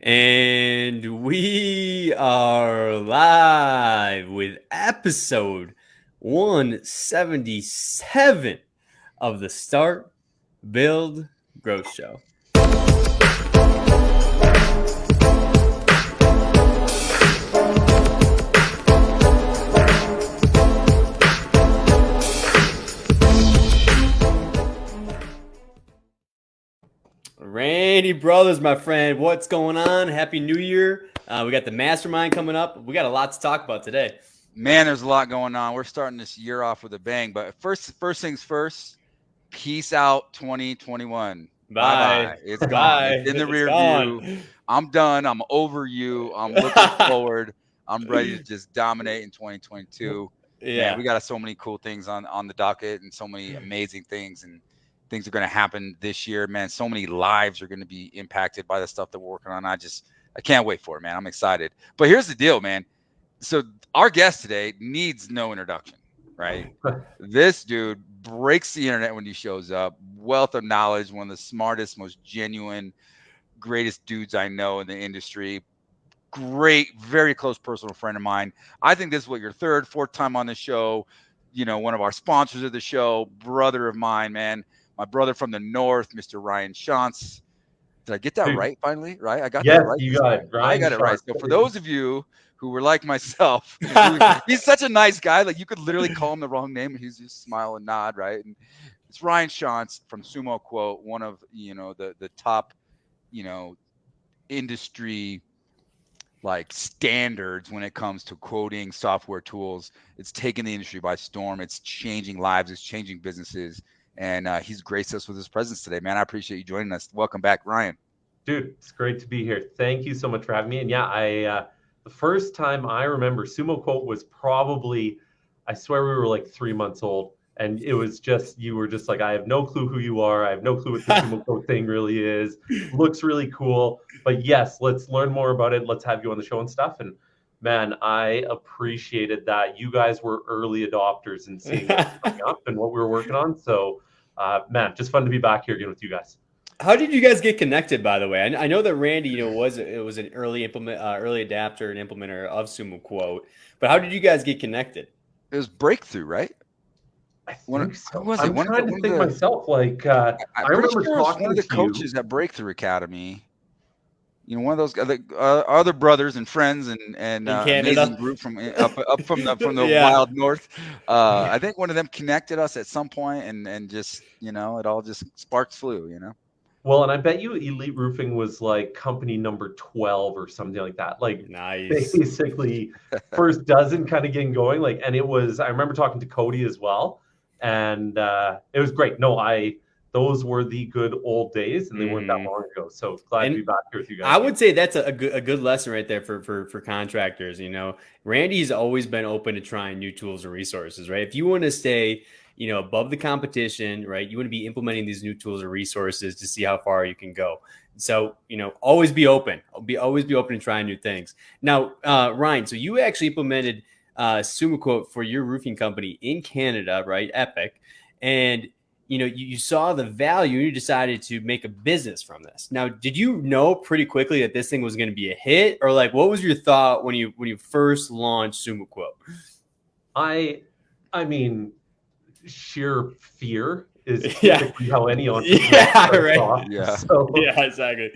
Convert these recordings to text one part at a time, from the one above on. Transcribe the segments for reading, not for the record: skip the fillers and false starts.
And we are live with episode 177 of the Start, Build, Growth Show. Randy Brothers, my friend, what's going on? Happy New Year. We got the mastermind coming up. We got a lot to talk about today. Man, there's a lot going on. We're starting this year off with a bang. But first things first, peace out 2021. Bye Bye. bye. It's gone. Bye. It's in the It's rear view. gone. I'm done. I'm over you. I'm looking forward. I'm ready to just dominate in 2022. Man, Yeah. we got so many cool things on the docket and so many amazing things and things are going to happen this year. Man, so many lives are going to be impacted by the stuff that we're working on. I can't wait for it, man. I'm excited. But here's the deal, man. So our guest today needs no introduction, right? This dude breaks the internet when he shows up. Wealth of knowledge, one of the smartest, most genuine, greatest dudes I know in the industry. Great, very close personal friend of mine. I think this is what your third, fourth time on the show. You know, one of our sponsors of the show, brother of mine, man. My brother from the north, Mr. Ryan Shantz. Did I get that Dude, right finally? Right? I got that yes, right you this got time. it. I Ryan got it right. Sharp. So for those of you who were like myself, he's such a nice guy. Like you could literally call him the wrong name and he's just smile and nod, right? And it's Ryan Shantz from Sumo Quote, one of the top, you know, industry like standards when it comes to quoting software tools. It's taken the industry by storm. It's changing lives. It's changing businesses. And he's graced us with his presence today, man. I appreciate you joining us. Welcome back, Ryan. Dude, it's great to be here. Thank you so much for having me. And yeah, the first time I remember Sumo Quote was probably, I swear we were like 3 months old. And it was just, you were just like, I have no clue who you are. I have no clue what the Sumo Quote thing really is. Looks really cool. But yes, let's learn more about it. Let's have you on the show and stuff. And man, I appreciated that you guys were early adopters and seeing what was coming up and what we were working on. So, man, just fun to be back here again with you guys. How did you guys get connected? By the way, I know that Randy, was an early adapter and implementer of Sumo Quote. But how did you guys get connected? It was Breakthrough, right? I One, think who so. was it? I'm trying to think myself. Like, I'm I pretty remember sure it was one talking of the to you. coaches at Breakthrough Academy. You know, one of those other brothers and friends and In Canada? amazing group from up from the Yeah. wild north. I think one of them connected us at some point, and just it all just sparks flew. Well, and I bet you Elite Roofing was like company number 12 or something like that. Like, Nice. basically, first dozen kind of getting going. Like, and it was, I remember talking to Cody as well. And it was great. No, those were the good old days and they weren't that long ago. So glad to be back here with you guys. I would say that's a good lesson right there for contractors. Randy's always been open to trying new tools and resources, right? If you want to stay, above the competition, right? You want to be implementing these new tools or resources to see how far you can go. So, always be open. Always be open to trying new things. Now, Ryan, so you actually implemented Sumo Quote for your roofing company in Canada, right? Epic. And you saw the value and you decided to make a business from this. Now, did you know pretty quickly that this thing was going to be a hit, or like what was your thought when you first launched Sumo Quote? I mean, sheer fear is typically how any entrepreneur right. off. Yeah. So, yeah, exactly.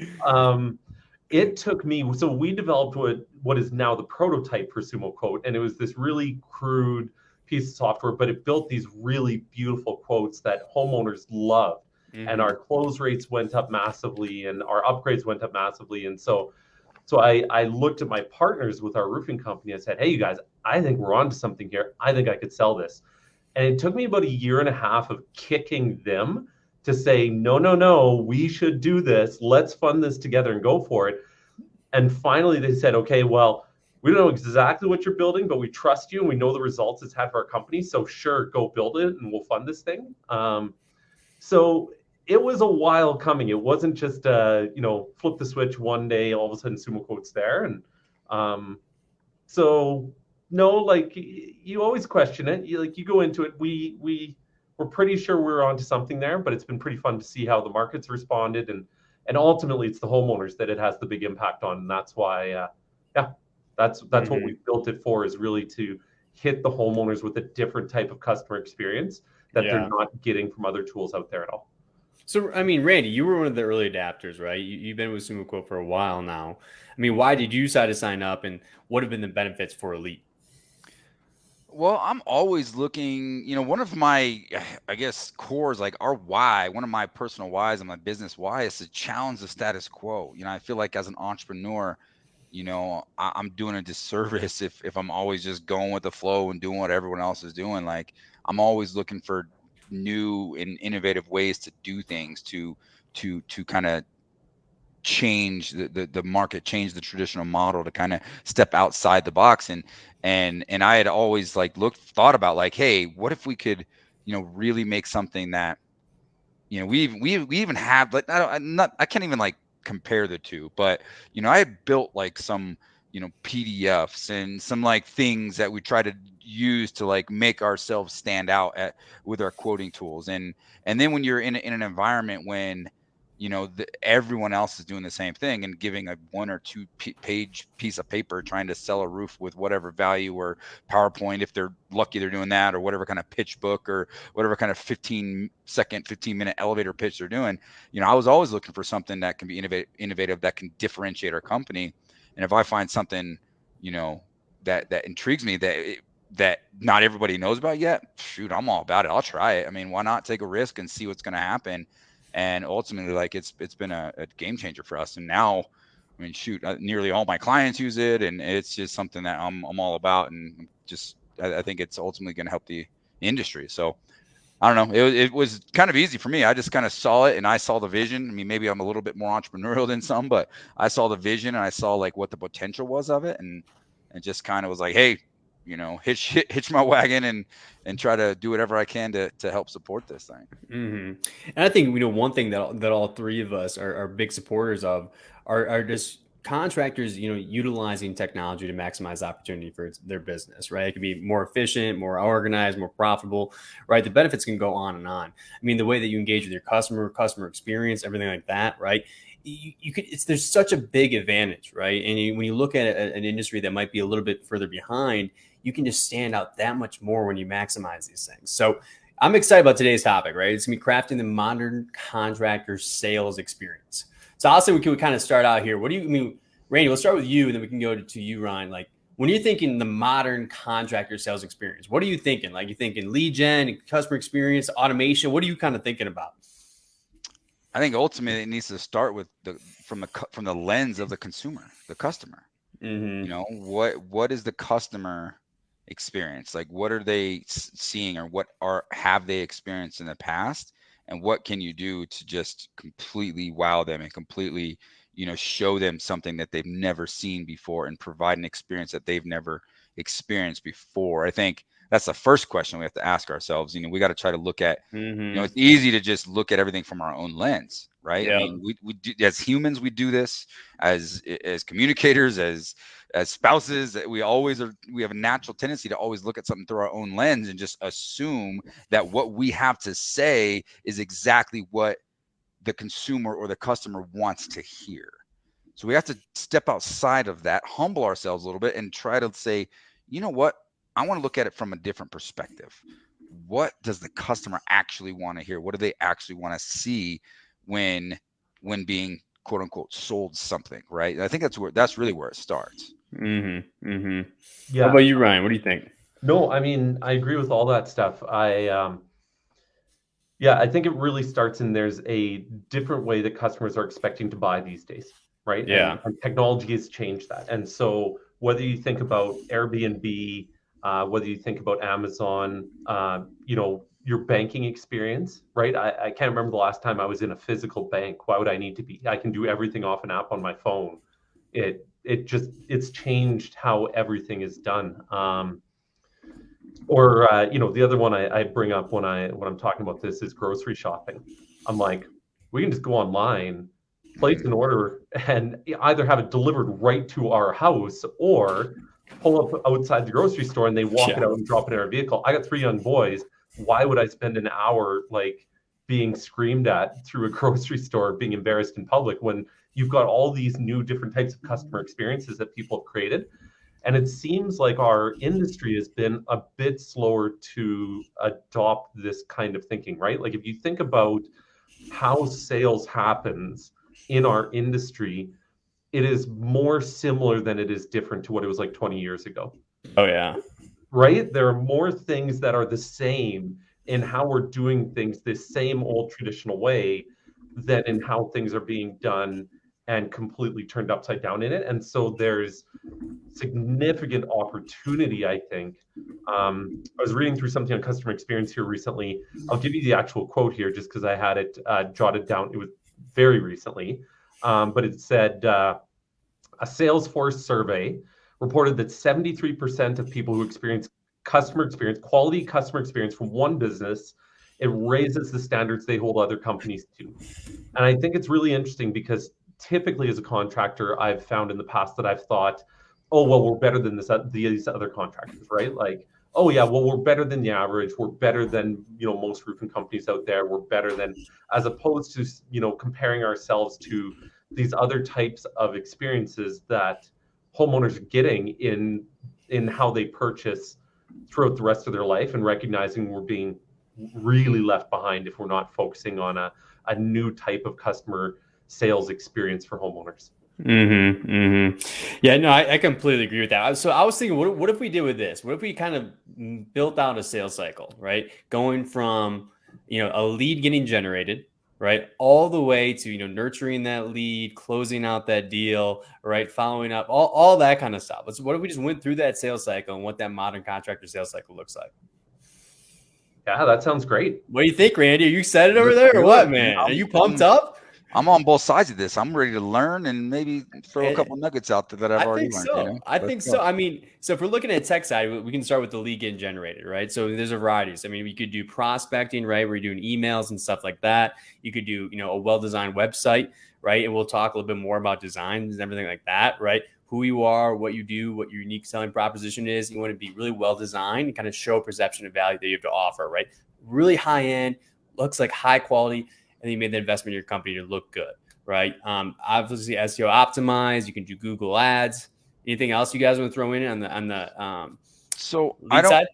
It took me, so we developed what is now the prototype for Sumo Quote, and it was this really crude piece of software, but it built these really beautiful quotes that homeowners loved. Mm-hmm. And our close rates went up massively and our upgrades went up massively. And so I looked at my partners with our roofing company and said, hey, you guys, I think we're onto something here. I think I could sell this. And it took me about 1.5 years of kicking them to say, no, we should do this. Let's fund this together and go for it. And finally they said, okay, well, we don't know exactly what you're building, but we trust you and we know the results it's had for our company. So sure, go build it and we'll fund this thing. So it was a while coming. It wasn't just, flip the switch one day, all of a sudden Sumo Quote's there. And so no, like you always question it. You go into it. We're pretty sure we're onto something there, but it's been pretty fun to see how the market's responded and And ultimately, it's the homeowners that it has the big impact on. And that's why, that's what we built it for, is really to hit the homeowners with a different type of customer experience that they're not getting from other tools out there at all. So, I mean, Randy, you were one of the early adapters, right? You've been with SumoQuote for a while now. I mean, why did you decide to sign up, and what have been the benefits for Elite? Well, I'm always looking, one of my, I guess, cores, like our why, one of my personal whys and my business why is to challenge the status quo. I feel like as an entrepreneur, I'm doing a disservice if I'm always just going with the flow and doing what everyone else is doing. Like, I'm always looking for new and innovative ways to do things, to kind of change the market, change the traditional model, to kind of step outside the box. And I had always thought about like, hey, what if we could, really make something that, we even have, like, I can't even like compare the two, but I had built like some PDFs and some like things that we try to use to like make ourselves stand out with our quoting tools. And then when you're in an environment when everyone else is doing the same thing and giving a 1 or 2 page piece of paper, trying to sell a roof with whatever value, or PowerPoint, if they're lucky they're doing that, or whatever kind of pitch book, or whatever kind of 15-minute elevator pitch they're doing. I was always looking for something that can be innovative, that can differentiate our company. And if I find something, that intrigues me, that not everybody knows about yet, shoot, I'm all about it. I'll try it. I mean, why not take a risk and see what's going to happen? And ultimately, like, it's been a game changer for us. And now, I mean, shoot, nearly all my clients use it, and it's just something that I'm all about. And just, I think it's ultimately going to help the industry. So I don't know. It was kind of easy for me. I just kind of saw it, and I saw the vision. I mean, maybe I'm a little bit more entrepreneurial than some, but I saw the vision, and I saw like what the potential was of it, and just kind of was like, hey, hitch my wagon and try to do whatever I can to help support this thing. And I think, one thing that all three of us are big supporters of are just contractors, utilizing technology to maximize opportunity for their business, right? It can be more efficient, more organized, more profitable, right? The benefits can go on and on. I mean, the way that you engage with your customer experience, everything like that, right? There's such a big advantage, right? And when you look at an industry that might be a little bit further behind, you can just stand out that much more when you maximize these things. So I'm excited about today's topic, right? It's gonna be crafting the modern contractor sales experience. So I'll say we can kind of start out here. What do you mean, Randy? We'll start with you, and then we can go to you, Ryan. Like, when you're thinking the modern contractor sales experience, what are you thinking? Like, you thinking lead gen, customer experience, automation? What are you kind of thinking about? I think ultimately it needs to start with from the lens of the consumer, the customer. What is the customer experience? Like, what are they seeing, or have they experienced in the past, and what can you do to just completely wow them and completely show them something that they've never seen before, and provide an experience that they've never experienced before? I think that's the first question we have to ask ourselves. We got to try to look at, it's easy to just look at everything from our own lens, right? Yeah. I mean, we do, as humans, we do this as communicators, as spouses. We have a natural tendency to always look at something through our own lens and just assume that what we have to say is exactly what the consumer or the customer wants to hear. So we have to step outside of that, humble ourselves a little bit, and try to say, you know what? I want to look at it from a different perspective. What does the customer actually want to hear? What do they actually want to see when being, quote unquote, sold something, right? I think that's really where it starts. Yeah. How about you, Ryan? What do you think? No, I mean, I agree with all that stuff. I think it really starts in, there's a different way that customers are expecting to buy these days, right? Yeah. And technology has changed that. And so whether you think about Airbnb, whether you think about Amazon, your banking experience, right? I can't remember the last time I was in a physical bank. Why would I need to be? I can do everything off an app on my phone. It's changed how everything is done. The other one I bring up when I'm talking about this is grocery shopping. I'm like, we can just go online, place an order, and either have it delivered right to our house, or pull up outside the grocery store and they walk it out and drop it in our vehicle. I got 3 young boys. Why would I spend an hour being screamed at through a grocery store, being embarrassed in public when you've got all these new different types of customer experiences that people have created. And it seems like our industry has been a bit slower to adopt this kind of thinking, right? Like if you think about how sales happens in our industry, it is more similar than it is different to what it was like 20 years ago. Oh yeah. Right? There are more things that are the same in how we're doing things this same old traditional way than in how things are being done and completely turned upside down in it. And so there's significant opportunity, I think. I was reading through something on customer experience here recently. I'll give you the actual quote here just because I had it jotted down. It was very recently, but it said a Salesforce survey reported that 73% of people who experience quality customer experience from one business, it raises the standards they hold other companies to. And I think it's really interesting because typically as a contractor, I've found in the past that I've thought, oh, well, we're better than these other contractors, right? Like, oh yeah, well, we're better than the average. We're better than, most roofing companies out there. We're better than, as opposed to, comparing ourselves to these other types of experiences that homeowners are getting in how they purchase throughout the rest of their life, and recognizing we're being really left behind if we're not focusing on a new type of customer sales experience for homeowners. Yeah, no, I completely agree with that. So I was thinking, what if we did with this? What if we kind of built out a sales cycle, right? Going from, a lead getting generated, right, all the way to, nurturing that lead, closing out that deal, right, following up, all that kind of stuff. What if we just went through that sales cycle and what that modern contractor sales cycle looks like? Yeah, that sounds great. What do you think, Randy? Are you excited over there or what, man? Are you pumped up? I'm on both sides of this. I'm ready to learn and maybe throw a couple nuggets out there that I've already learned. I think so. I mean, so if we're looking at tech side, we can start with the lead getting generated, right? So there's a variety. I mean, we could do prospecting, right? We're doing emails and stuff like that. You could do, a well-designed website, right? And we'll talk a little bit more about designs and everything like that, right? Who you are, what you do, what your unique selling proposition is. You want to be really well-designed and kind of show perception of value that you have to offer, right? Really high-end, looks like high quality, and then you made the investment in your company to look good. Right. Obviously SEO optimized. You can do Google ads. Anything else you guys want to throw in on the so lead side?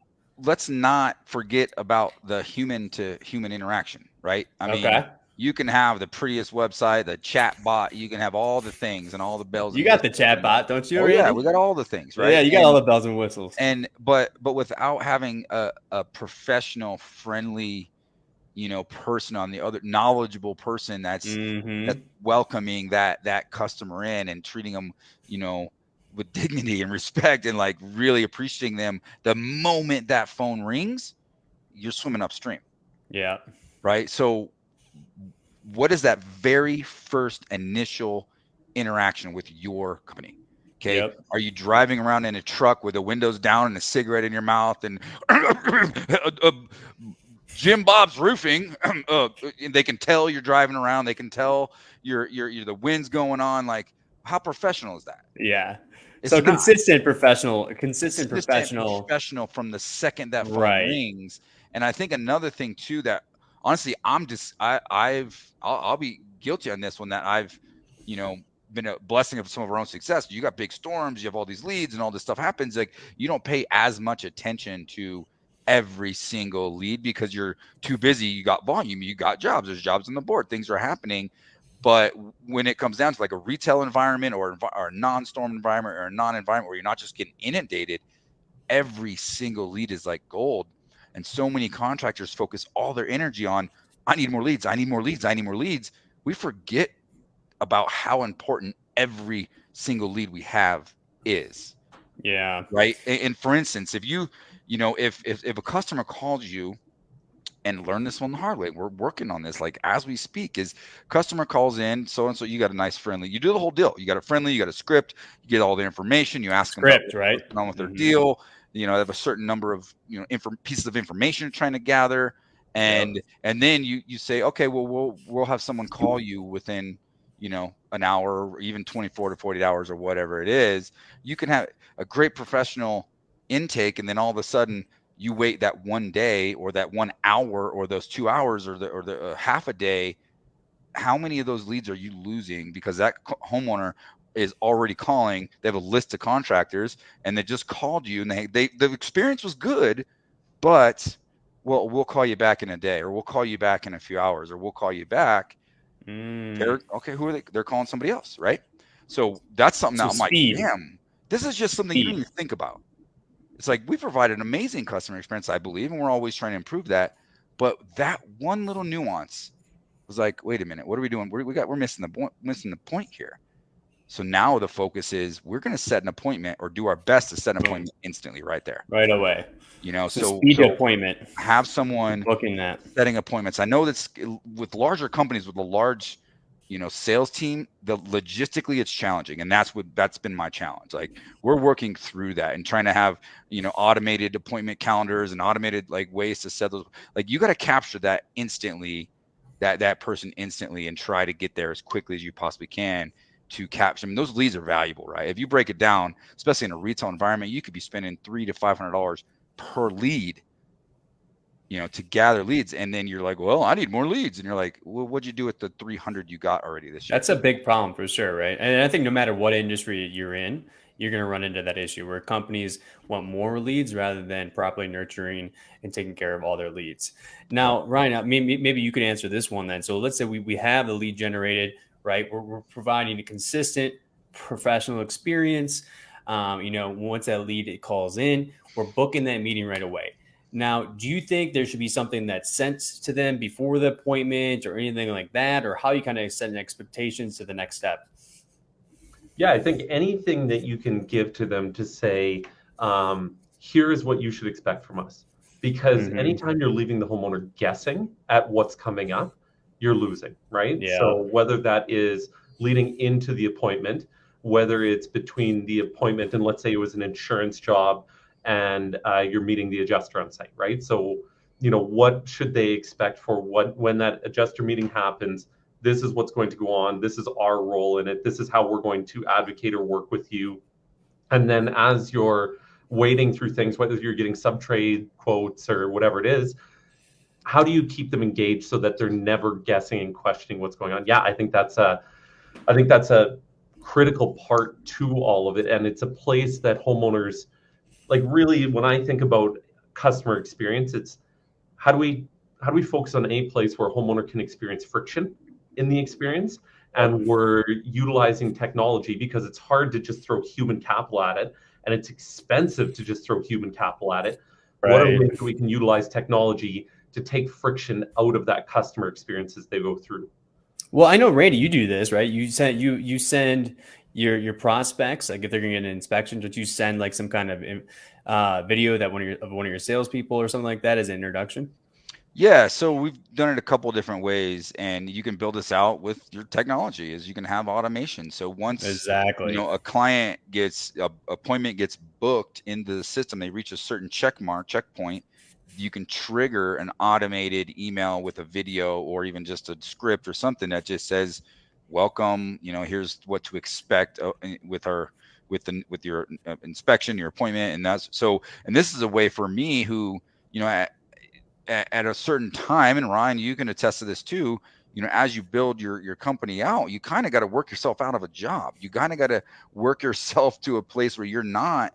Let's not forget about the human to human interaction, right? I mean, you can have the prettiest website, the chat bot, you can have all the things and all the bells. You got the chat bot, don't you? Oh, yeah, we got all the things, right? Yeah, you got all the bells and whistles. But without having a professional, friendly, person on the other, knowledgeable person that's welcoming that customer in and treating them, with dignity and respect, and like really appreciating them. The moment that phone rings, you're swimming upstream. Yeah. Right. So what is that very first initial interaction with your company? Okay. Yep. Are you driving around in a truck with the windows down and a cigarette in your mouth and Jim Bob's Roofing, they can tell you're driving around. They can tell you're the wind's going on. Like, how professional is that? Yeah. It's so consistent professional from the second that phone rings. And I think another thing too, that honestly, I'll be guilty on this one, that I've, been a blessing of some of our own success. You got big storms, you have all these leads and all this stuff happens. Like, you don't pay as much attention to every single lead because you're too busy. You got volume, you got jobs, there's jobs on the board, things are happening. But when it comes down to like a retail environment or a non-storm environment or a non-environment where you're not just getting inundated, every single lead is like gold. And so many contractors focus all their energy on, I need more leads, I need more leads, I need more leads. We forget about how important every single lead we have is. Yeah. Right. And for instance, if if a customer calls you, and learn this one the hard way, we're working on this like as we speak, is customer calls in, so you got a nice friendly, you do the whole deal, you got a friendly, you got a script, you get all the information, you ask them about what's going on with their deal, they have a certain number of pieces of information you're trying to gather, and then you say, okay, well we'll have someone call you within an hour or even 24 to 48 hours or whatever it is. You can have a great professional intake, and then all of a sudden you wait that one day or that 1 hour or those 2 hours or the half a day, how many of those leads are you losing because that homeowner is already calling? They have a list of contractors and they just called you, and the experience was good, but well, we'll call you back in a day, or we'll call you back in a few hours, or we'll call you back. They're okay. Who are they? They're calling somebody else, right? So that's something So that I'm like, speed. damn, this is just something you don't even think about. It's like we provide an amazing customer experience, I believe, and we're always trying to improve that. But that one little nuance was like, wait a minute, what are we doing? We're missing the point here. So now the focus is we're going to set an appointment, or do our best to set an appointment instantly right there. Right away. You know, So so speed to appointment. have someone booking that, setting appointments. I know that's with larger companies with a large, sales team, logistically it's challenging. And that's been my challenge. Like we're working through that and trying to have, automated appointment calendars and automated like ways to set those. Like you got to capture that instantly, that person instantly, and try to get there as quickly as you possibly can to capture. I mean, those leads are valuable, right? If you break it down, especially in a retail environment, you could be spending $300 to $500 per lead, to gather leads. And then you're like, well, I need more leads. And you're like, well, what'd you do with the 300 you got already this year? That's a big problem for sure, right? And I think no matter what industry you're in, you're going to run into that issue where companies want more leads rather than properly nurturing and taking care of all their leads. Now, Ryan, maybe you could answer this one then. So let's say we have the lead generated, right? We're providing a consistent professional experience. Once that lead calls in, we're booking that meeting right away. Now, do you think there should be something that's sent to them before the appointment or anything like that, or how you kind of set expectations to the next step? Yeah, I think anything that you can give to them to say, here's what you should expect from us. Because anytime you're leaving the homeowner guessing at what's coming up, you're losing, right? Yeah. So whether that is leading into the appointment, whether it's between the appointment and let's say it was an insurance job and you're meeting the adjuster on site, right? So, what should they expect for when that adjuster meeting happens? This is what's going to go on. This is our role in it. This is how we're going to advocate or work with you. And then as you're wading through things, whether you're getting sub-trade quotes or whatever it is, how do you keep them engaged so that they're never guessing and questioning what's going on? Yeah, I think that's a critical part to all of it. And it's a place that homeowners, like really, when I think about customer experience, it's how do we focus on a place where a homeowner can experience friction in the experience, and we're utilizing technology because it's hard to just throw human capital at it, and it's expensive to just throw human capital at it. Right. What are ways that we can utilize technology to take friction out of that customer experience as they go through? Well, I know, Randy, you do this, right? You send your prospects, like if they're going to get an inspection, don't you send like some kind of video that one of your salespeople or something like that as an introduction? Yeah, so we've done it a couple of different ways, and you can build this out with your technology. Is you can have automation. So once a client appointment gets booked into the system, they reach a certain checkpoint, you can trigger an automated email with a video or even just a script or something that just says, welcome, here's what to expect with your inspection, your appointment. And this is a way for me who, at a certain time, and Ryan, you can attest to this too, as you build your company out, you kind of got to work yourself out of a job. You kind of got to work yourself to a place where you're not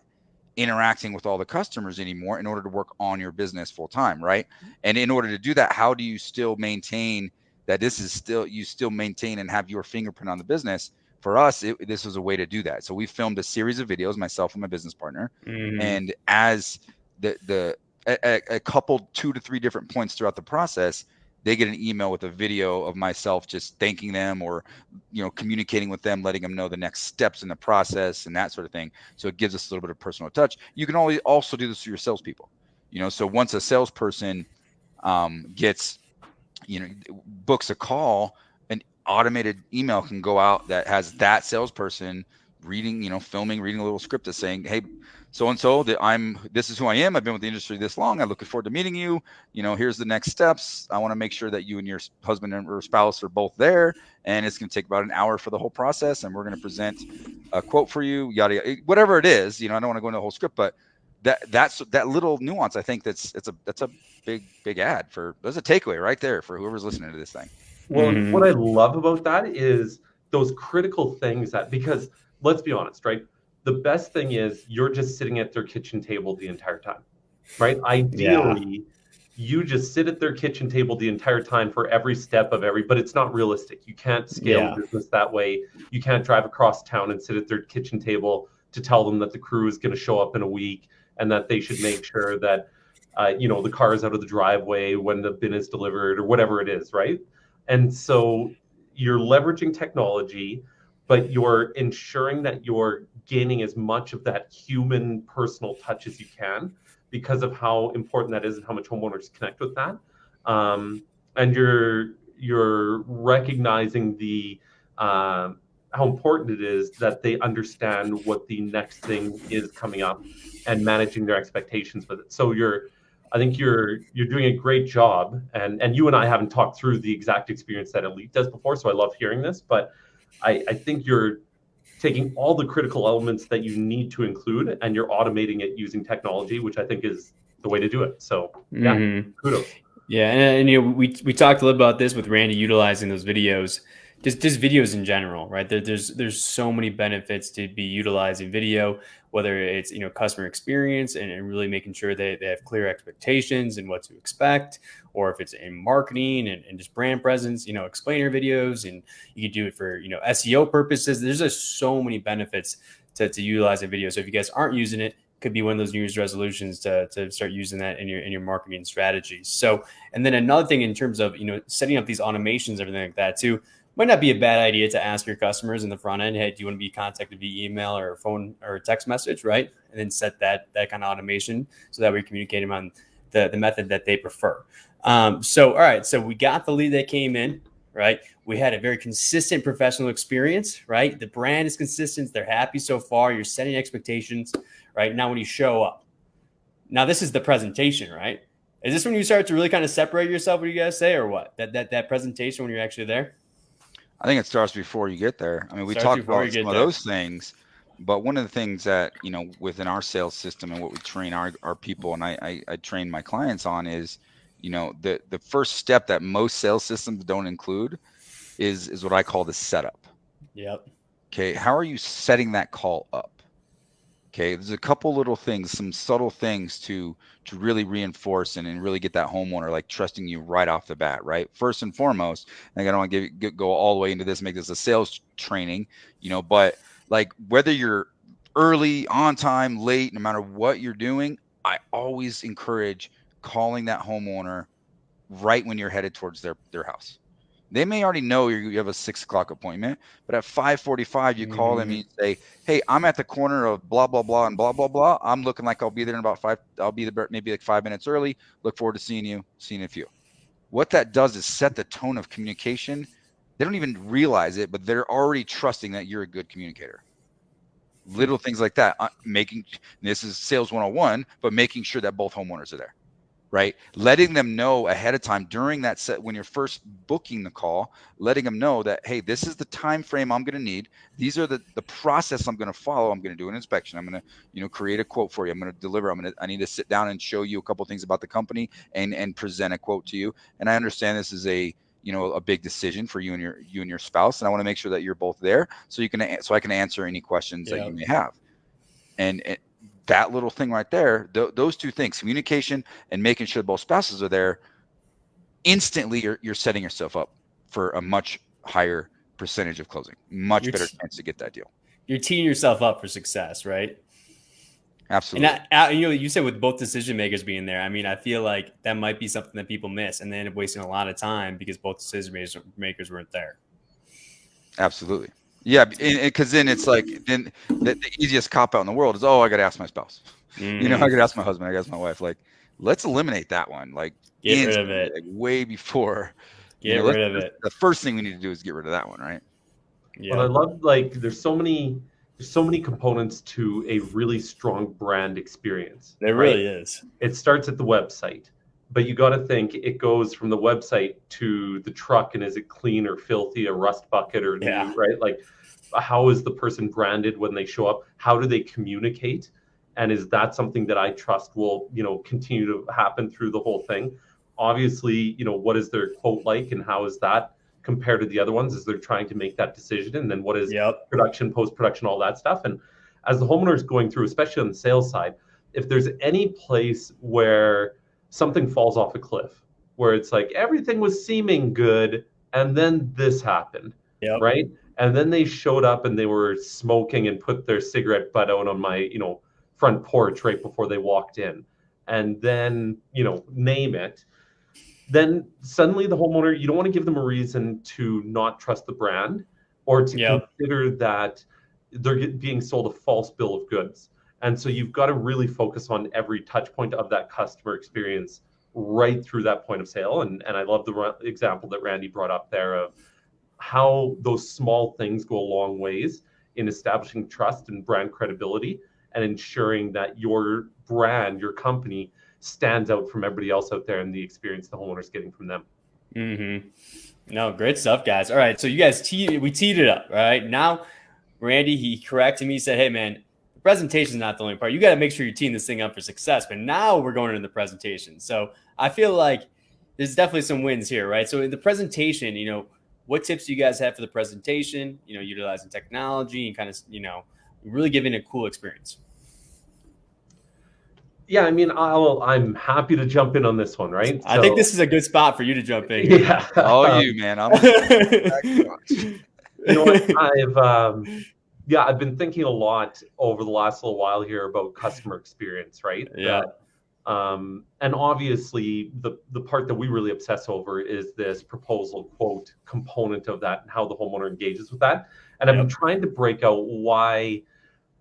interacting with all the customers anymore in order to work on your business full time, right? And in order to do that, how do you still maintain that you still maintain and have your fingerprint on the business? For us, this was a way to do that. So we filmed a series of videos, myself and my business partner, and as a couple 2 to 3 different points throughout the process, they get an email with a video of myself just thanking them or, communicating with them, letting them know the next steps in the process and that sort of thing. So it gives us a little bit of personal touch. You can also do this to your salespeople, so once a salesperson gets, books a call, an automated email can go out that has that salesperson reading, filming, reading a little script that's saying, hey, so-and-so, this is who I am. I've been with the industry this long. I'm looking forward to meeting you. Here's the next steps. I want to make sure that you and your husband or spouse are both there. And it's going to take about an hour for the whole process. And we're going to present a quote for you, yada, yada, whatever it is. I don't want to go into the whole script, but that little nuance, I think that's a big ad there's a takeaway right there for whoever's listening to this thing. Well, what I love about that is those critical things because let's be honest, right? The best thing is you're just sitting at their kitchen table the entire time, right? Ideally, you just sit at their kitchen table the entire time for every step of but it's not realistic. You can't scale a business that way. You can't drive across town and sit at their kitchen table to tell them that the crew is going to show up in a week and that they should make sure that, the car is out of the driveway when the bin is delivered or whatever it is, right? And so you're leveraging technology, but you're ensuring that you're gaining as much of that human personal touch as you can because of how important that is and how much homeowners connect with that. And you're recognizing the how important it is that they understand what the next thing is coming up and managing their expectations with it. So I think you're doing a great job, and you and I haven't talked through the exact experience that Elite does before, so I love hearing this, but I think you're taking all the critical elements that you need to include and you're automating it using technology, which I think is the way to do it. So kudos. Yeah, and we talked a little about this with Randy utilizing those videos. Just videos in general, right? There's so many benefits to be utilizing video, whether it's customer experience and really making sure they have clear expectations and what to expect, or if it's in marketing and just brand presence, explainer videos, and you can do it for SEO purposes. There's just so many benefits to utilizing video. So if you guys aren't using it, could be one of those New Year's resolutions to start using that in your marketing strategies. So, and then another thing in terms of setting up these automations, everything like that too. Might not be a bad idea to ask your customers in the front end, hey, do you want to be contacted via email or phone or text message, right? And then set that kind of automation so that we communicate them on the method that they prefer. So, all right, so we got the lead that came in, right? We had a very consistent professional experience, right? The brand is consistent. They're happy so far. You're setting expectations, right? Now when you show up, now this is the presentation, right? Is this when you start to really kind of separate yourself, what you guys say, or what? That presentation when you're actually there? I think it starts before you get there. I mean, we talked about some of those things, but one of the things that, within our sales system and what we train our people and I train my clients on is, the first step that most sales systems don't include is what I call the setup. Yep. Okay. How are you setting that call up? Okay. There's a couple little things, some subtle things to really reinforce and really get that homeowner like trusting you right off the bat, right? First and foremost, I don't want to go all the way into this, make this a sales training, but like whether you're early, on time, late, no matter what you're doing, I always encourage calling that homeowner right when you're headed towards their house. They may already know you have a 6 o'clock appointment, but at 5:45, you call them and you say, hey, I'm at the corner of blah, blah, blah, and blah, blah, blah. I'm looking like I'll be there in about 5. I'll be there maybe like 5 minutes early. Look forward to seeing you a few. What that does is set the tone of communication. They don't even realize it, but they're already trusting that you're a good communicator. Little things like that, this is sales 101, but making sure that both homeowners are there. Right? Letting them know ahead of time during that set, when you're first booking the call, letting them know that, hey, this is the time frame I'm going to need. These are the process I'm going to follow. I'm going to do an inspection. I'm going to, create a quote for you. I'm going to deliver. I need to sit down and show you a couple things about the company and present a quote to you. And I understand this is a big decision for you and your spouse. And I want to make sure that you're both there so I can answer any questions that you may have. And that little thing right there, those two things, communication and making sure both spouses are there, instantly you're setting yourself up for a much higher percentage of closing, much better chance to get that deal. You're teeing yourself up for success, right? Absolutely. And you said with both decision makers being there, I mean, I feel like that might be something that people miss and they end up wasting a lot of time because both decision makers weren't there. Absolutely. Yeah, because then it's like the easiest cop out in the world is, I got to ask my spouse. I got to ask my husband. I got to ask my wife. Like, let's eliminate that one. Like, get rid of it. Like, way before. Get rid of it. The first thing we need to do is get rid of that one, right? Yeah. But I love there's so many components to a really strong brand experience. There really is. It starts at the website. But you got to think it goes from the website to the truck, and is it clean or filthy, a rust bucket or new, right? Like, how is the person branded when they show up? How do they communicate? And is that something that I trust will, continue to happen through the whole thing? Obviously, what is their quote like and how is that compared to the other ones as they're trying to make that decision? And then what is production, post-production, all that stuff. And as the homeowner is going through, especially on the sales side, if there's any place where something falls off a cliff, where it's like everything was seeming good and then this happened, right? And then they showed up and they were smoking and put their cigarette butt out on my, front porch right before they walked in. And then, name it. Then suddenly the homeowner, you don't want to give them a reason to not trust the brand or to consider that they're being sold a false bill of goods. And so you've got to really focus on every touch point of that customer experience right through that point of sale. And I love the example that Randy brought up there of how those small things go a long ways in establishing trust and brand credibility and ensuring that your brand, your company stands out from everybody else out there and the experience the homeowner's getting from them. Mm-hmm. No, great stuff, guys. All right. So you guys, we teed it up, right? Now, Randy, he corrected me. He said, hey, man, the presentation is not the only part. You got to make sure you're teeing this thing up for success. But now we're going into the presentation. So I feel like there's definitely some wins here, right? So in the presentation, what tips do you guys have for the presentation, utilizing technology and kind of, really giving a cool experience? Yeah, I mean, I'm happy to jump in on this one, right? I think this is a good spot for you to jump in. Yeah. You, man. I've been thinking a lot over the last little while here about customer experience, right? Yeah. And obviously, the part that we really obsess over is this proposal quote component of that and how the homeowner engages with that. And I've been trying to break out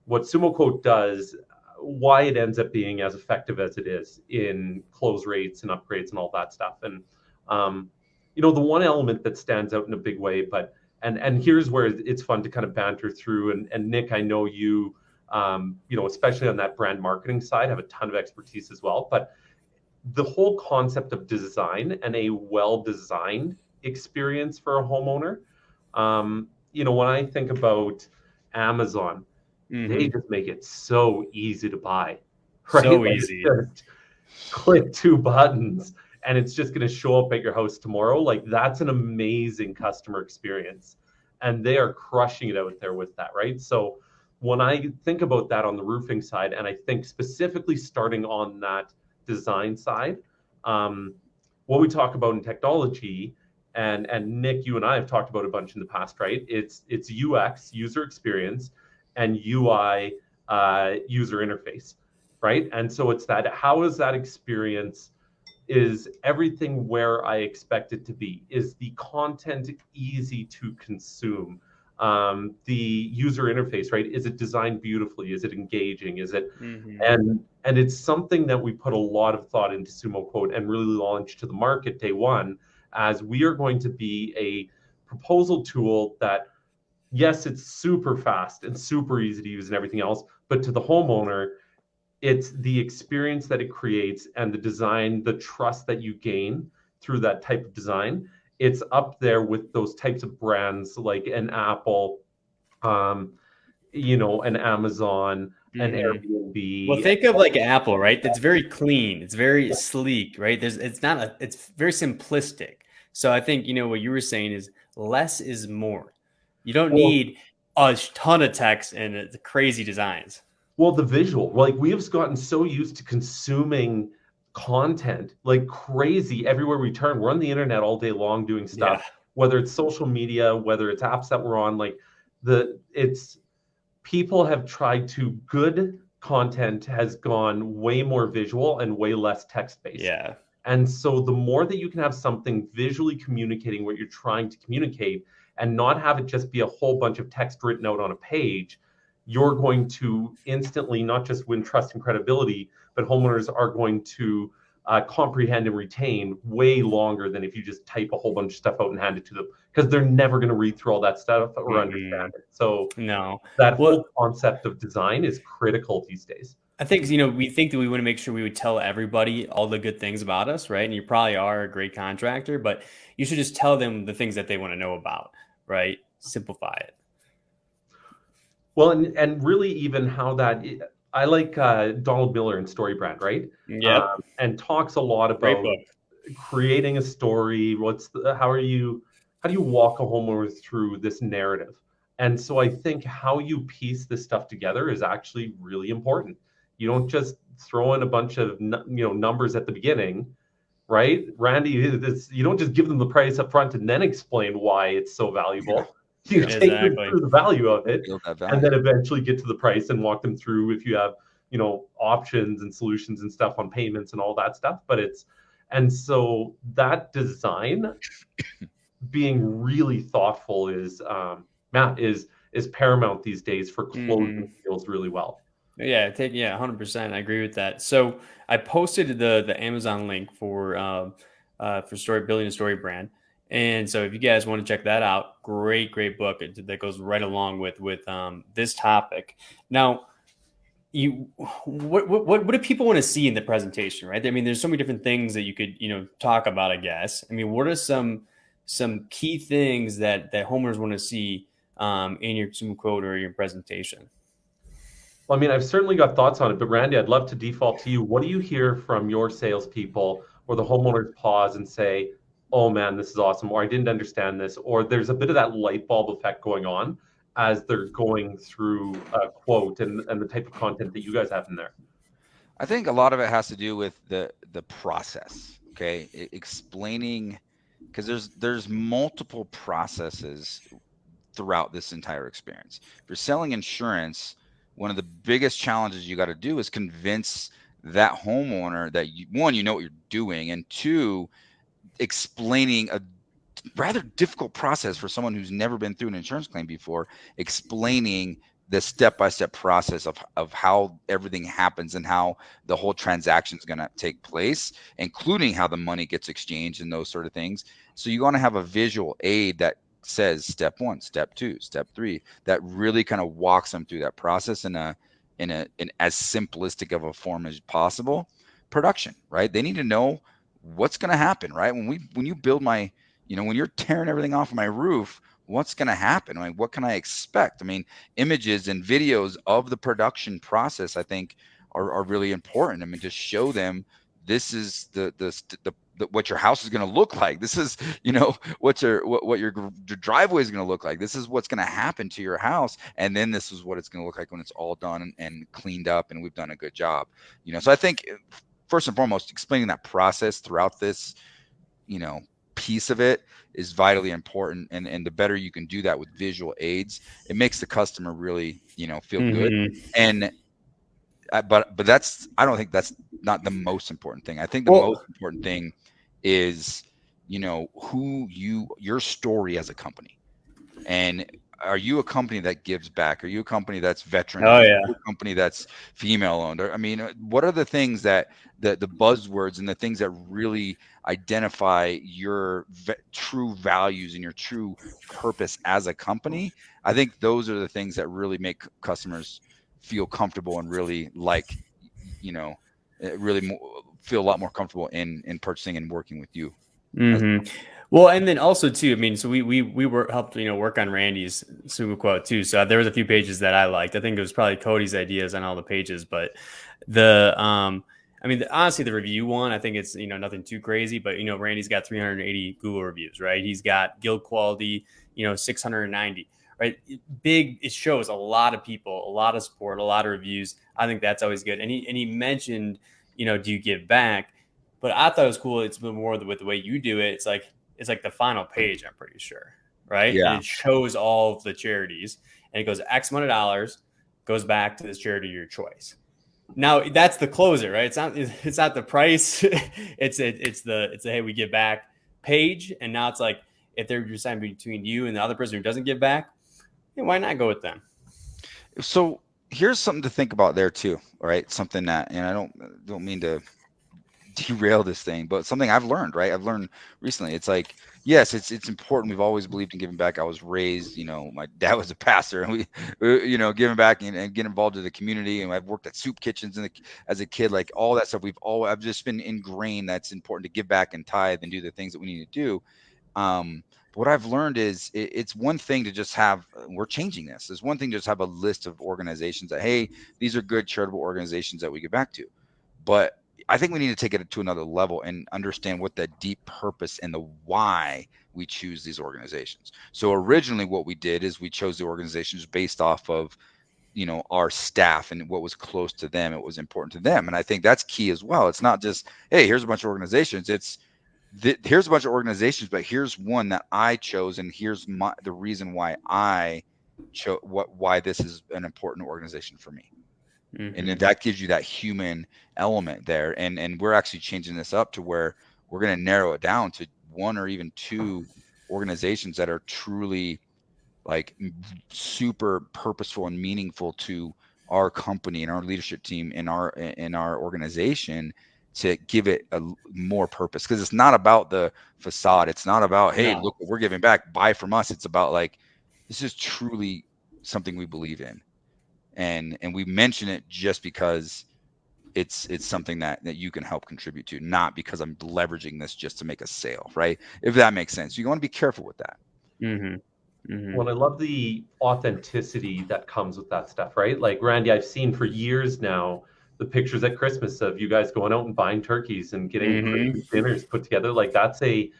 what Sumo Quote does, why it ends up being as effective as it is in close rates and upgrades and all that stuff. And the one element that stands out in a big way, but here's where it's fun to kind of banter through. And Nick, I know you, especially on that brand marketing side, have a ton of expertise as well. But the whole concept of design and a well-designed experience for a homeowner, when I think about Amazon, they just make it so easy to buy, right? So easy. Just click 2 buttons and it's just going to show up at your house tomorrow. Like that's an amazing customer experience. And they are crushing it out there with that, right? So when I think about that on the roofing side, and I think specifically starting on that design side, what we talk about in technology, and Nick, you and I have talked about a bunch in the past, right? It's UX, user experience, and UI, user interface, right? And so it's that, how is that experience, is everything where I expect it to be? Is the content easy to consume? The user interface, right? Is it designed beautifully? Is it engaging? Is it, and it's something that we put a lot of thought into Sumo Quote and really launched to the market day one, as we are going to be a proposal tool that, yes, it's super fast and super easy to use and everything else, but to the homeowner, it's the experience that it creates and the design, the trust that you gain through that type of design. It's up there with those types of brands like an Apple, an Amazon, an Airbnb. Well, think of like Apple, right? It's very clean. It's very sleek, right? It's very simplistic. So I think, what you were saying is less is more. You don't need a ton of text and the crazy designs. Well, the visual, like we have gotten so used to consuming content like crazy everywhere we turn. We're on the internet all day long doing stuff, whether it's social media, whether it's apps that we're on, people have tried to, good content has gone way more visual and way less text-based. Yeah. And so the more that you can have something visually communicating what you're trying to communicate and not have it just be a whole bunch of text written out on a page, you're going to instantly not just win trust and credibility, but homeowners are going to comprehend and retain way longer than if you just type a whole bunch of stuff out and hand it to them, because they're never going to read through all that stuff or understand it. So that whole concept of design is critical these days. I think, we think that we want to make sure we would tell everybody all the good things about us, right? And you probably are a great contractor, but you should just tell them the things that they want to know about, right? Simplify it. Well, and really even how that, I like Donald Miller in StoryBrand, right? Yep. And talks a lot Great about book. creating a story. How do you walk a homeowner through this narrative? And so I think how you piece this stuff together is actually really important. You don't just throw in a bunch of numbers at the beginning, right? Randy, you don't just give them the price up front and then explain why it's so valuable. You Yeah. take them Exactly. through the value of it, Build that and value. then eventually get to the price and walk them through if you have options and solutions and stuff on payments and all that stuff. And so that design being really thoughtful is Matt is paramount these days for closing deals really well. Yeah, 100%. I agree with that. So I posted the Amazon link for story building a story brand. And so if you guys want to check that out, great book that goes right along with this topic. Now, what do people want to see in the presentation, right? I mean, there's so many different things that you could talk about, I guess. I mean, what are some key things that homeowners want to see in your Zoom quote or your presentation? Well, I mean, I've certainly got thoughts on it, but Randy, I'd love to default to you. What do you hear from your salespeople or the homeowners pause and say, "Oh man, this is awesome," or "I didn't understand this," or there's a bit of that light bulb effect going on as they're going through a quote and the type of content that you guys have in there? I think a lot of it has to do with the process. Okay, explaining, because there's multiple processes throughout this entire experience. If you're selling insurance, one of the biggest challenges you got to do is convince that homeowner that one, you know what you're doing, and two, explaining a rather difficult process for someone who's never been through an insurance claim before, explaining the step-by-step process of how everything happens and how the whole transaction is going to take place, including how the money gets exchanged and those sort of things. So you want to have a visual aid that says step 1, step 2, step 3, that really kind of walks them through that process in as simplistic of a form as possible. Production, right? They need to know what's going to happen, right? When you build my, when you're tearing everything off my roof, what's going to happen? I mean, what can I expect? I mean, images and videos of the production process, I think, are really important. I mean, to show them this is the what your house is going to look like. This is, what your driveway is going to look like. This is what's going to happen to your house, and then this is what it's going to look like when it's all done and cleaned up, and we've done a good job. So I think first and foremost, explaining that process throughout this, piece of it is vitally important. And the better you can do that with visual aids, it makes the customer really, feel good. And but I don't think that's not the most important thing. I think the most important thing is, your story as a company. And are you a company that gives back? Are you a company that's veteran owned? Oh yeah. Are you a company that's female owned? I mean, what are the things that the buzzwords and the things that really identify your true values and your true purpose as a company? I think those are the things that really make customers feel comfortable and really really feel a lot more comfortable in purchasing and working with you. Well, and then also too, I mean, so we were helped work on Randy's Sumo quote too. So there was a few pages that I liked. I think it was probably Cody's ideas on all the pages, but honestly, the review one, I think it's nothing too crazy, but Randy's got 380 Google reviews, right? He's got guild quality, 690, right? It shows a lot of people, a lot of support, a lot of reviews. I think that's always good. And he mentioned, do you give back? But I thought it was cool. It's been more with the way you do it. It's like the final page, I'm pretty sure, right? Yeah. And it shows all of the charities, and it goes X amount of dollars goes back to this charity of your choice. Now that's the closer, right? It's not the price. it's the hey, we give back page, and now it's like if they're deciding between you and the other person who doesn't give back, why not go with them? So here's something to think about there too. All right, something that, and I don't mean to derail this thing, but something I've learned, right? I've learned recently. It's like, yes, it's important. We've always believed in giving back. I was raised, my dad was a pastor, and we giving back and get involved in the community. And I've worked at soup kitchens as a kid, like all that stuff. I've just been ingrained that's important to give back and tithe and do the things that we need to do. But what I've learned is it's one thing to just have, we're changing this. It's one thing to just have a list of organizations that, hey, these are good charitable organizations that we give back to. But I think we need to take it to another level and understand what the deep purpose and the why we choose these organizations. So originally what we did is we chose the organizations based off of, you know, our staff and what was close to them. It was important to them. And I think that's key as well. It's not just, hey, here's a bunch of organizations. It's here's a bunch of organizations, but here's one that I chose, and here's the reason why I chose why this is an important organization for me. And then that gives you that human element there. And we're actually changing this up to where we're going to narrow it down to one or even two organizations that are truly like super purposeful and meaningful to our company and our leadership team in our organization, to give it a more purpose. Because it's not about the facade. It's not about, hey, look what we're giving back, buy from us. It's about like, this is truly something we believe in. And we mention it just because it's something that you can help contribute to, not because I'm leveraging this just to make a sale, right? If that makes sense. You want to be careful with that. Well, I love the authenticity that comes with that stuff, right? Like, Randy, I've seen for years now the pictures at Christmas of you guys going out and buying turkeys and getting dinners put together. Like, that's the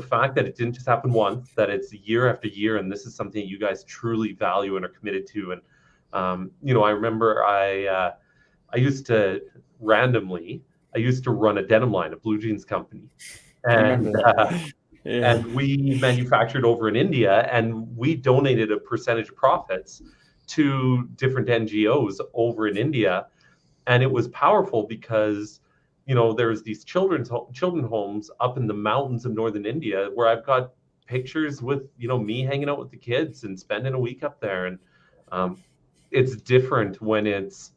fact that it didn't just happen once, that it's year after year, and this is something you guys truly value and are committed to. And you know, I remember I used to randomly run a denim line, a blue jeans company, and and we manufactured over in India, and we donated a percentage of profits to different NGOs over in India. And it was powerful because, you know, there's these children's homes up in the mountains of northern India where I've got pictures with, you know, me hanging out with the kids and spending a week up there. And it's different when it's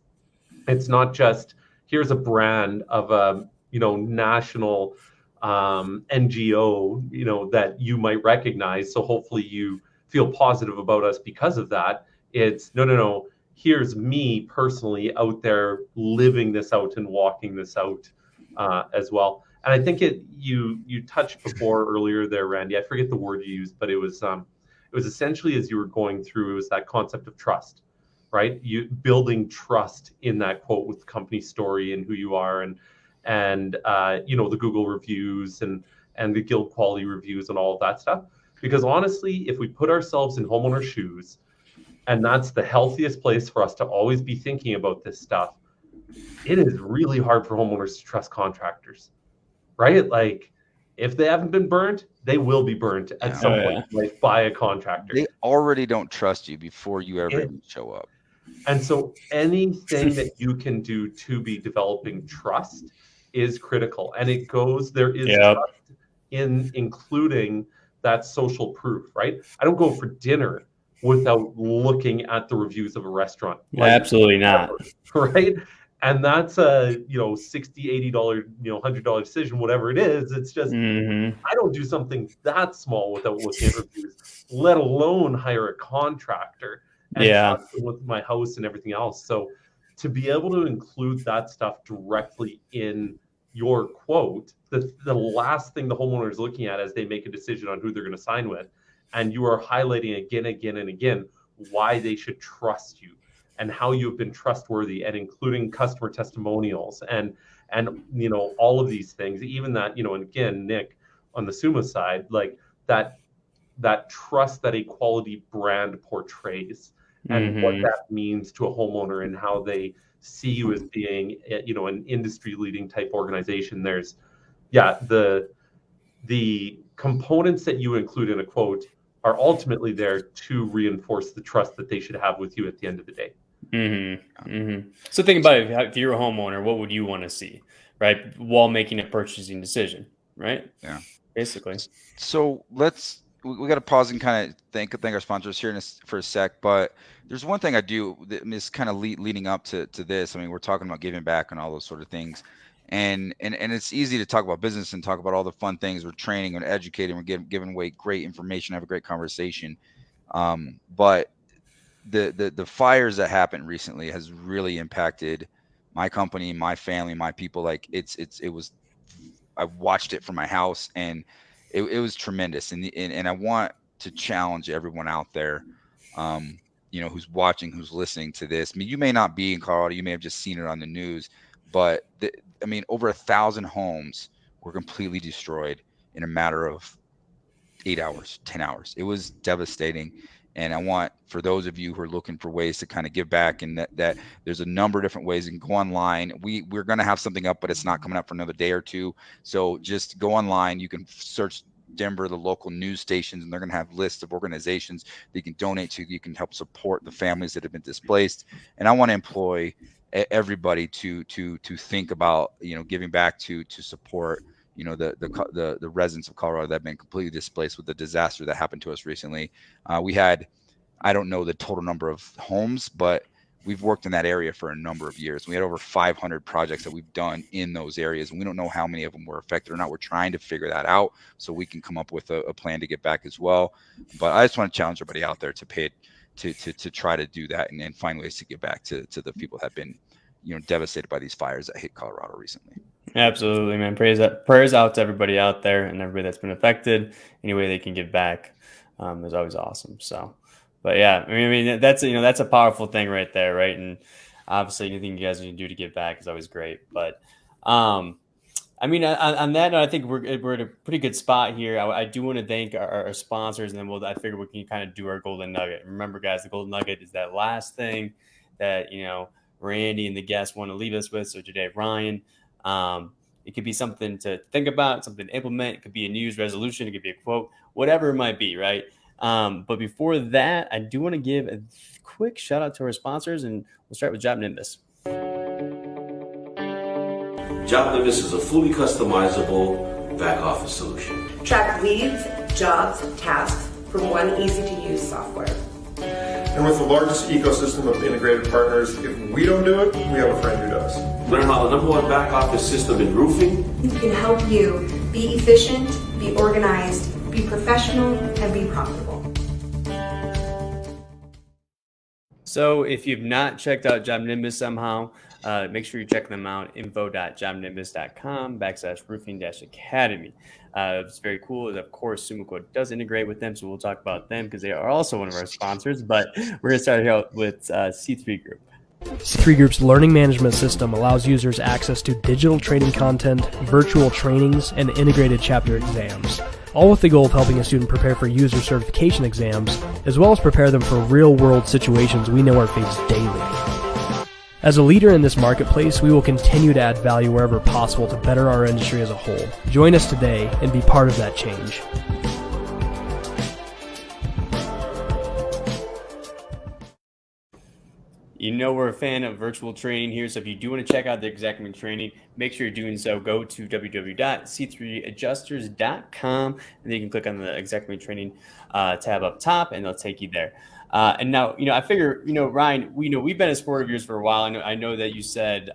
not just, here's a brand of a, you know, national NGO, you know, that you might recognize. So hopefully you feel positive about us because of that. It's no. Here's me personally out there living this out and walking this out as well. And I think you touched before earlier there, Randy. I forget the word you used, but it was essentially, as you were going through, it was that concept of trust, right? You building trust in that quote with the company story and who you are, and you know, the Google reviews and the Guild quality reviews and all of that stuff. Because honestly, if we put ourselves in homeowners' shoes, and that's the healthiest place for us to always be thinking about this stuff, it is really hard for homeowners to trust contractors, right? Like, if they haven't been burnt, they will be burnt at some point, like by a contractor. They already don't trust you before you ever even show up. And so anything that you can do to be developing trust is critical. And there is trust in including that social proof, right? I don't go for dinner without looking at the reviews of a restaurant. Like, absolutely not. Right? And that's a, you know, $60, $80, you know, $100 decision, whatever it is. It's just, I don't do something that small without looking at reviews, let alone hire a contractor and trust them with my house and everything else. So to be able to include that stuff directly in your quote, the last thing the homeowner is looking at as they make a decision on who they're going to sign with, and you are highlighting again and again why they should trust you and how you've been trustworthy, and including customer testimonials and you know, all of these things, even that, you know, and again, Nick, on the SUMA side, like that trust that a quality brand portrays and what that means to a homeowner and how they see you as being, you know, an industry leading type organization. There's the components that you include in a quote are ultimately there to reinforce the trust that they should have with you at the end of the day. So think about it. If you're a homeowner, what would you want to see, right, while making a purchasing decision, right? Yeah, basically. So we got to pause and kind of thank our sponsors here for a sec. But there's one thing I do that is kind of leading up to this. I mean, we're talking about giving back and all those sort of things. And it's easy to talk about business and talk about all the fun things. We're training and educating. We're giving away great information, have a great conversation. But the fires that happened recently has really impacted my company, my family, my people. Like I watched it from my house, and it was tremendous. And I want to challenge everyone out there, who's watching, who's listening to this. I mean, you may not be in Colorado, you may have just seen it on the news, but over 1,000 homes were completely destroyed in a matter of 8 hours, 10 hours. It was devastating. And I want, for those of you who are looking for ways to kind of give back, and that there's a number of different ways. You can go online. We're going to have something up, but it's not coming up for another day or two. So just go online. You can search Denver, the local news stations, and they're going to have lists of organizations that you can donate to. You can help support the families that have been displaced. And I want to employ everybody to think about, giving back to support, the residents of Colorado that have been completely displaced with the disaster that happened to us recently. We had, I don't know the total number of homes, but we've worked in that area for a number of years. We had over 500 projects that we've done in those areas, and we don't know how many of them were affected or not. We're trying to figure that out so we can come up with a plan to get back as well. But I just want to challenge everybody out there to pay it, to try to do that and find ways to get back to the people that have been, devastated by these fires that hit Colorado recently. Absolutely, man. Prayers out to everybody out there and everybody that's been affected. Any way they can give back is always awesome. So, but yeah, I mean, that's a powerful thing right there, right? And obviously, anything you guys can do to give back is always great. But on that note, I think we're at a pretty good spot here. I do want to thank our sponsors, and then I figure we can kind of do our golden nugget. Remember, guys, the golden nugget is that last thing that Randy and the guests want to leave us with. So today, Ryan. It could be something to think about, something to implement. It could be a New Year's resolution. It could be a quote, whatever it might be, right? But before that, I do want to give a quick shout out to our sponsors, and we'll start with Job Nimbus. Job Nimbus is a fully customizable back office solution. Track leads, jobs, tasks from one easy-to-use software. And with the largest ecosystem of integrated partners, if we don't do it, we have a friend who does. Learn how the #1 back office system in roofing can help you be efficient, be organized, be professional, and be profitable. So if you've not checked out Job Nimbus somehow, make sure you check them out, info.jobnimbus.com/roofing-academy. It's very cool. And of course, SumoQuote does integrate with them, so we'll talk about them because they are also one of our sponsors. But we're going to start here with C3 Group. C3 Group's learning management system allows users access to digital training content, virtual trainings, and integrated chapter exams, all with the goal of helping a student prepare for user certification exams, as well as prepare them for real-world situations we know are faced daily. As a leader in this marketplace, we will continue to add value wherever possible to better our industry as a whole. Join us today and be part of that change. We're a fan of virtual training here, so if you do want to check out the Xactimate training, make sure you're doing so. Go to www.c3adjusters.com, and then you can click on the Xactimate training tab up top, and they'll take you there. And now, I figure, Ryan, we've been a sport of yours for a while. I know that you said,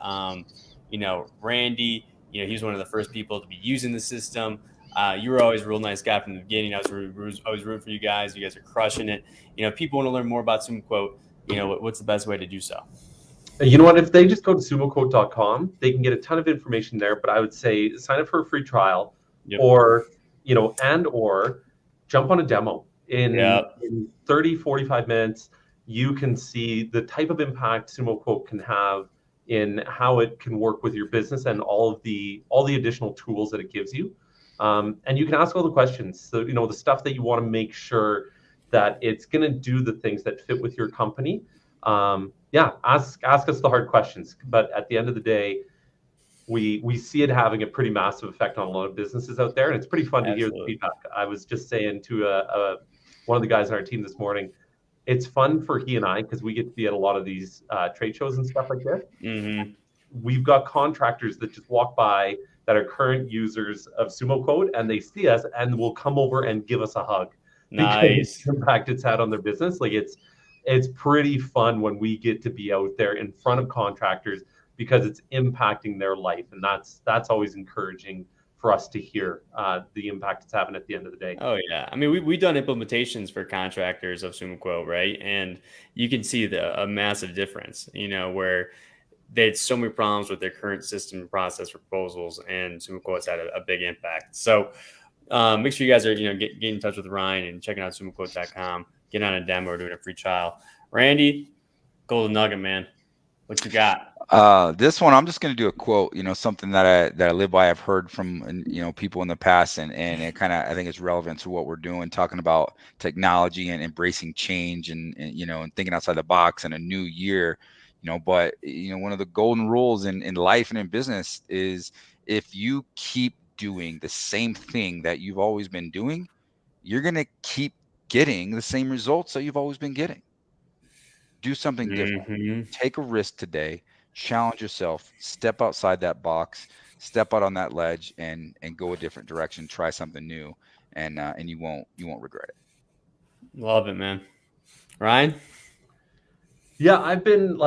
Randy, he's one of the first people to be using the system. You were always a real nice guy from the beginning. I was always rooting for you guys. You guys are crushing it. People want to learn more about SumoQuote. What's the best way to do so? You know what? If they just go to sumoquote.com, they can get a ton of information there. But I would say sign up for a free trial, or jump on a demo. In 30, 45 minutes, you can see the type of impact SumoQuote can have in how it can work with your business and all the additional tools that it gives you. And you can ask all the questions. So, the stuff that you want to make sure that it's going to do the things that fit with your company. Ask us the hard questions. But at the end of the day, we see it having a pretty massive effect on a lot of businesses out there, and it's pretty fun to hear the feedback. I was just saying to one of the guys on our team this morning, it's fun for he and I because we get to be at a lot of these trade shows and stuff like this. Mm-hmm. We've got contractors that just walk by that are current users of SumoQuote, and they see us and will come over and give us a hug. Nice. The impact it's had on their business. Like it's pretty fun when we get to be out there in front of contractors because it's impacting their life, and that's always encouraging for us to hear the impact it's having at the end of the day. Oh yeah, I mean we've done implementations for contractors of SumoQuote, right? And you can see a massive difference. Where they had so many problems with their current system process proposals, and SumoQuote's had a big impact. So Make sure you guys are, get in touch with Ryan and checking out SumoQuote.com. Get on a demo or doing a free trial. Randy, golden nugget, man. What you got? This one, I'm just going to do a quote, something that I live by. I've heard from, people in the past, and it kind of, I think it's relevant to what we're doing, talking about technology and embracing change and thinking outside the box in a new year, but, one of the golden rules in life and in business is if you keep doing the same thing that you've always been doing, you're going to keep getting the same results that you've always been getting. Do something different. Take a risk today. Challenge yourself. Step outside that box. Step out on that ledge and go a different direction. Try something new, and you won't regret it. Love it, man. Ryan? Yeah, I've been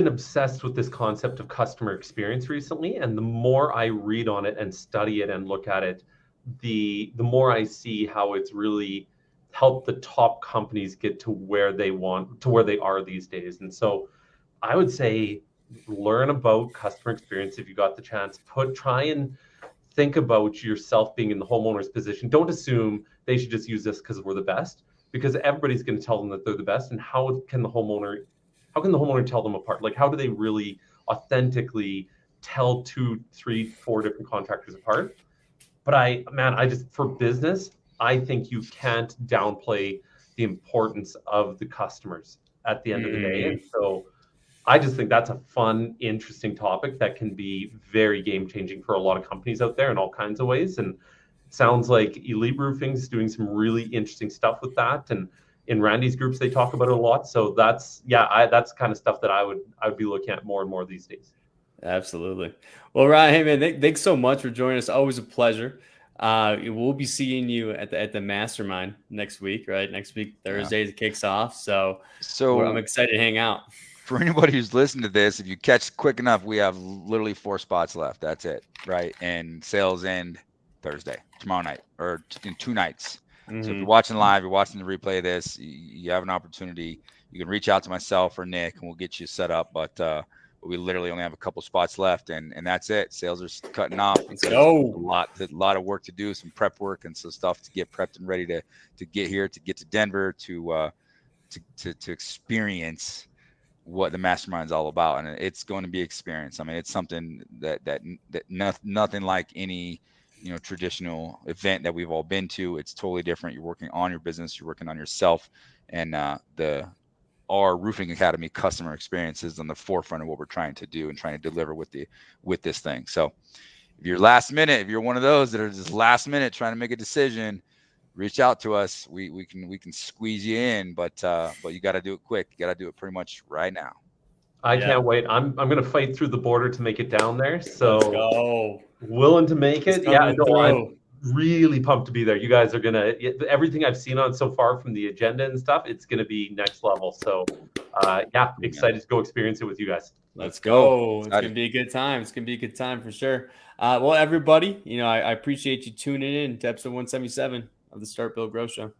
obsessed with this concept of customer experience recently, and the more I read on it and study it and look at it, the more I see how it's really helped the top companies get to where they are these days. And so I would say learn about customer experience if you got the chance. Try and think about yourself being in the homeowner's position. Don't assume they should just use this because we're the best, because everybody's going to tell them that they're the best. And how can the homeowner tell them apart? Like, how do they really authentically tell 2, 3, 4 different contractors apart? But for business, I think you can't downplay the importance of the customers at the end of the day. And so I just think that's a fun, interesting topic that can be very game-changing for a lot of companies out there in all kinds of ways. And it sounds like Elite Roofing is doing some really interesting stuff with that. And in Randy's groups, they talk about it a lot. So that's kind of stuff that I would be looking at more and more these days. Absolutely. Well, Ryan, hey man, thanks so much for joining us. Always a pleasure. We'll be seeing you at the mastermind next week, right? Next week, Thursday, it kicks off. So I'm excited to hang out. For anybody who's listening to this, if you catch quick enough, we have literally 4 spots left. That's it, right? And sales end Thursday, tomorrow night, or in 2 nights. So if you're watching live, you're watching the replay of this, you have an opportunity. You can reach out to myself or Nick, and we'll get you set up. But we literally only have a couple spots left, and that's it. Sales are cutting off. Let's go. A lot of work to do, some prep work and some stuff to get prepped and ready to get here, to get to Denver, to experience what the mastermind is all about. And it's going to be experience. I mean, it's something that nothing like any traditional event that we've all been to. It's totally different. You're working on your business, you're working on yourself, and our Roofing Academy customer experience is on the forefront of what we're trying to do and trying to deliver with this thing. So if you're last minute, if you're one of those that are just last minute trying to make a decision, reach out to us. We can squeeze you in, but you got to do it quick. You got to do it pretty much right now. I can't wait. I'm going to fight through the border to make it down there. So let's go. Willing to make it. Yeah, I'm really pumped to be there. You guys are everything I've seen on so far from the agenda and stuff, it's going to be next level. So excited to go experience it with you guys. Let's go. It's going to be a good time. It's going to be a good time for sure. Well, everybody, I appreciate you tuning in to episode 177 of the Start Build Grow Show.